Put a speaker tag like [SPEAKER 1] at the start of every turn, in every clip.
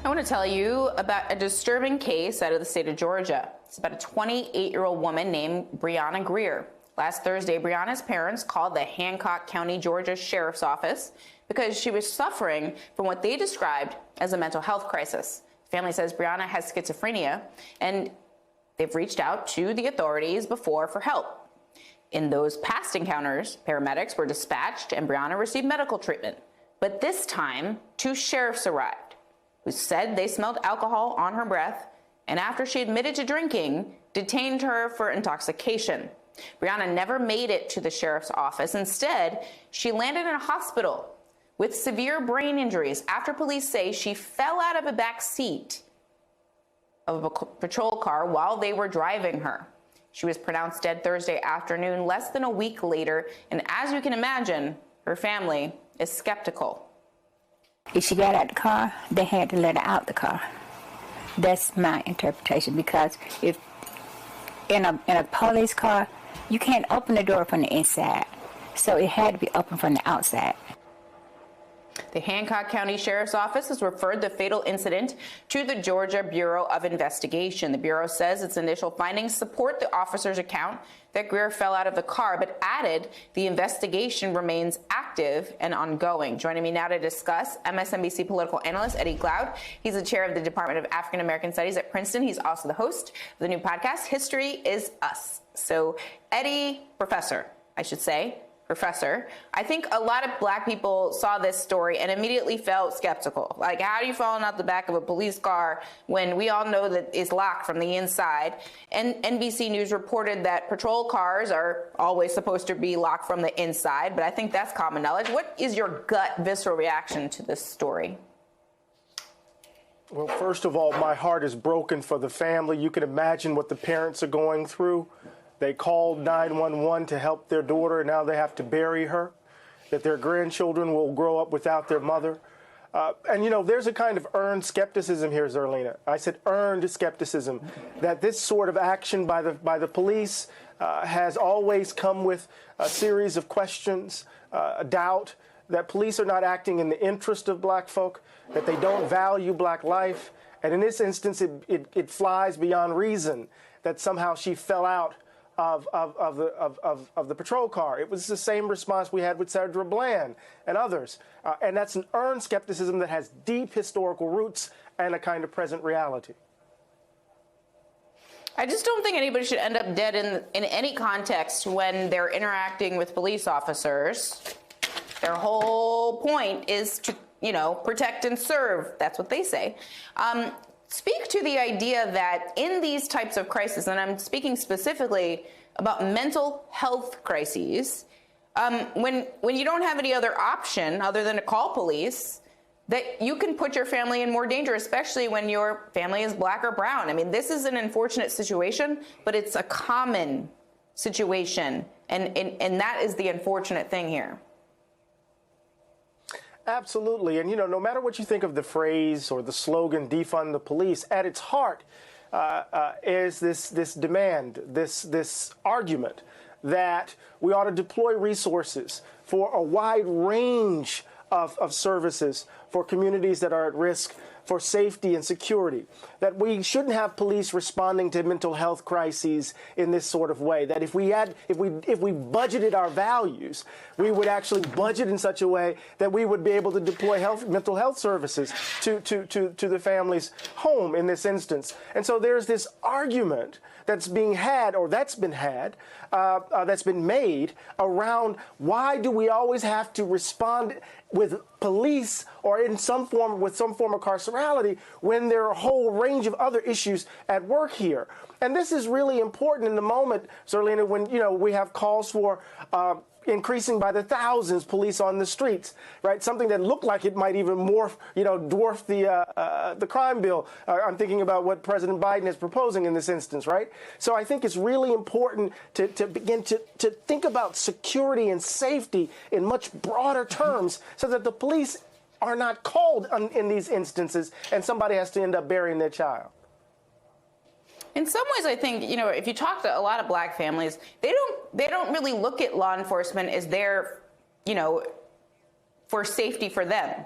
[SPEAKER 1] I want to tell you about a disturbing case out of the state of Georgia. It's about a 28-year-old woman named Brianna Greer. Last Thursday, Brianna's parents called the Hancock County, Georgia Sheriff's Office because she was suffering from what they described as a mental health crisis. The family says Brianna has schizophrenia, and they've reached out to the authorities before for help. In those past encounters, paramedics were dispatched and Brianna received medical treatment. But this time, two sheriffs arrived who said they smelled alcohol on her breath, and after she admitted to drinking, detained her for intoxication. Brianna never made it to the sheriff's office. Instead, she landed in a hospital with severe brain injuries after police say she fell out of a back seat of a patrol car while they were driving her. She was pronounced dead Thursday afternoon, less than a week later, and as you can imagine, her family is skeptical.
[SPEAKER 2] If she got out the car, they had to let her out the car. That's my interpretation, because if in a police car, you can't open the door from the inside, so it had to be open from the outside.
[SPEAKER 1] The Hancock County Sheriff's Office has referred the fatal incident to the Georgia Bureau of Investigation. The Bureau says its initial findings support the officer's account that Greer fell out of the car, but added the investigation remains active and ongoing. Joining me now to discuss, MSNBC political analyst Eddie Glaude. He's the chair of the Department of African American Studies at Princeton. He's also the host of the new podcast, History is Us. So, Eddie, Professor, I think a lot of black people saw this story and immediately felt skeptical. Like, how are you falling out the back of a police car when we all know that it's locked from the inside? And NBC News reported that patrol cars are always supposed to be locked from the inside, but I think that's common knowledge. What is your gut, visceral reaction to this story?
[SPEAKER 3] Well, first of all, my heart is broken for the family. You can imagine what the parents are going through. They called 911 to help their daughter, and now they have to bury her, that their grandchildren will grow up without their mother. And, you know, there's a kind of earned skepticism here, Zerlina. I said earned skepticism, that this sort of action by the police has always come with a series of questions, a doubt that police are not acting in the interest of black folk, that they don't value black life. And in this instance, it flies beyond reason that somehow she fell out of the patrol car. It was the same response we had with Sandra Bland and others. And that's an earned skepticism that has deep historical roots and a kind of present reality.
[SPEAKER 1] I just don't think anybody should end up dead in any context when they're interacting with police officers. Their whole point is to, you know, protect and serve. That's what they say. Speak to the idea that in these types of crises, and I'm speaking specifically about mental health crises, when you don't have any other option other than to call police, that you can put your family in more danger, especially when your family is black or brown. I mean, this is an unfortunate situation, but it's a common situation, and that is the unfortunate thing here.
[SPEAKER 3] Absolutely. And, you know, no matter what you think of the phrase or the slogan, defund the police, at its heart is this demand, this argument that we ought to deploy resources for a wide range of services for communities that are at risk, for safety and security, that we shouldn't have police responding to mental health crises in this sort of way, that if we budgeted our values, we would actually budget in such a way that we would be able to deploy mental health services to the family's home in this instance. And so there's this argument that's being had, or that's been had, that's been made around why do we always have to respond with police or in some form with some form of carcerality when there are a whole range of other issues at work here. And this is really important in the moment, Zerlina, when, you know, we have calls for increasing by the thousands police on the streets, right? Something that looked like it might even dwarf the crime bill. I'm thinking about what President Biden is proposing in this instance, right? So I think it's really important to begin to think about security and safety in much broader terms so that the police are not called in these instances and somebody has to end up burying their child.
[SPEAKER 1] In some ways, I think, you know, if you talk to a lot of black families, they don't really look at law enforcement as there, you know, for safety for them.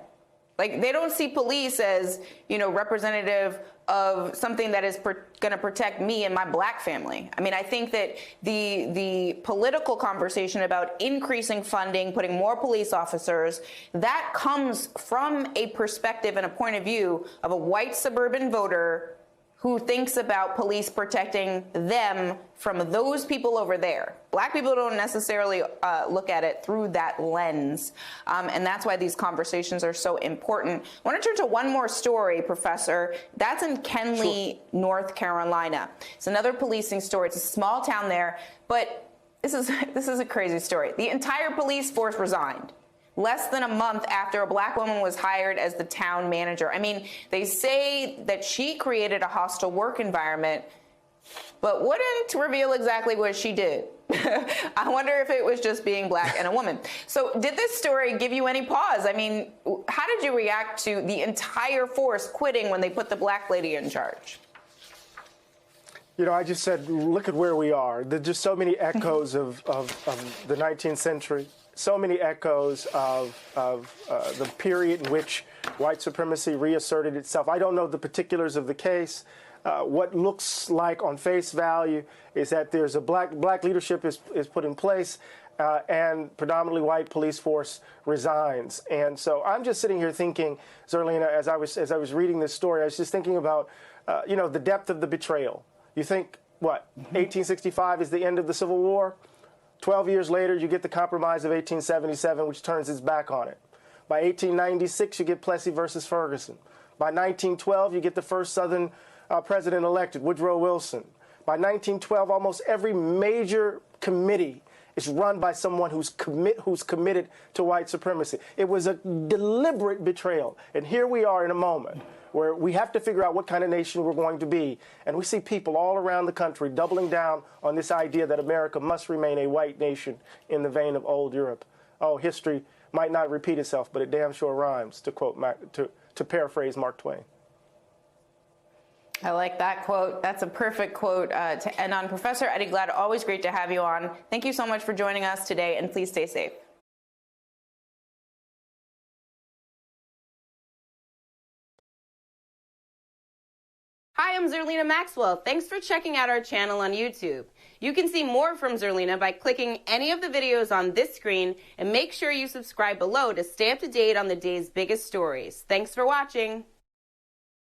[SPEAKER 1] Like, they don't see police as, representative of something that is going to protect me and my black family. I mean, I think that the political conversation about increasing funding, putting more police officers, that comes from a perspective and a point of view of a white suburban voter who thinks about police protecting them from those people over there. Black people don't necessarily look at it through that lens, and that's why these conversations are so important. I want to turn to one more story, Professor. That's in Kenly, North Carolina. It's another policing story. It's a small town there, but this is a crazy story. The entire police force resigned less than a month after a black woman was hired as the town manager. I mean, they say that she created a hostile work environment, but wouldn't reveal exactly what she did. I wonder if it was just being black and a woman. So did this story give you any pause? I mean, how did you react to the entire force quitting when they put the black lady in charge?
[SPEAKER 3] I just said, look at where we are. There's just so many echoes of the 19th century. So many echoes of the period in which white supremacy reasserted itself. I don't know the particulars of the case. What looks like on face value is that there's a black leadership is put in place, and predominantly white police force resigns. And so I'm just sitting here thinking, Zerlina, as I was reading this story, I was just thinking about the depth of the betrayal. You think, what, 1865 is the end of the Civil War? 12 years later, you get the Compromise of 1877, which turns its back on it. By 1896, you get Plessy versus Ferguson. By 1912, you get the first Southern president elected, Woodrow Wilson. By 1912, almost every major committee is run by someone who's committed to white supremacy. It was a deliberate betrayal. And here we are in a moment where we have to figure out what kind of nation we're going to be. And we see people all around the country doubling down on this idea that America must remain a white nation in the vein of old Europe. Oh, history might not repeat itself, but it damn sure rhymes, to quote to paraphrase Mark Twain.
[SPEAKER 1] I like that quote. That's a perfect quote to end on. Professor Eddie Glaude, always great to have you on. Thank you so much for joining us today, and please stay safe. Hi, I'm Zerlina Maxwell. Thanks for checking out our channel on YouTube. You can see more from Zerlina by clicking any of the videos on this screen, and make sure you subscribe below to stay up to date on the day's biggest stories. Thanks for watching.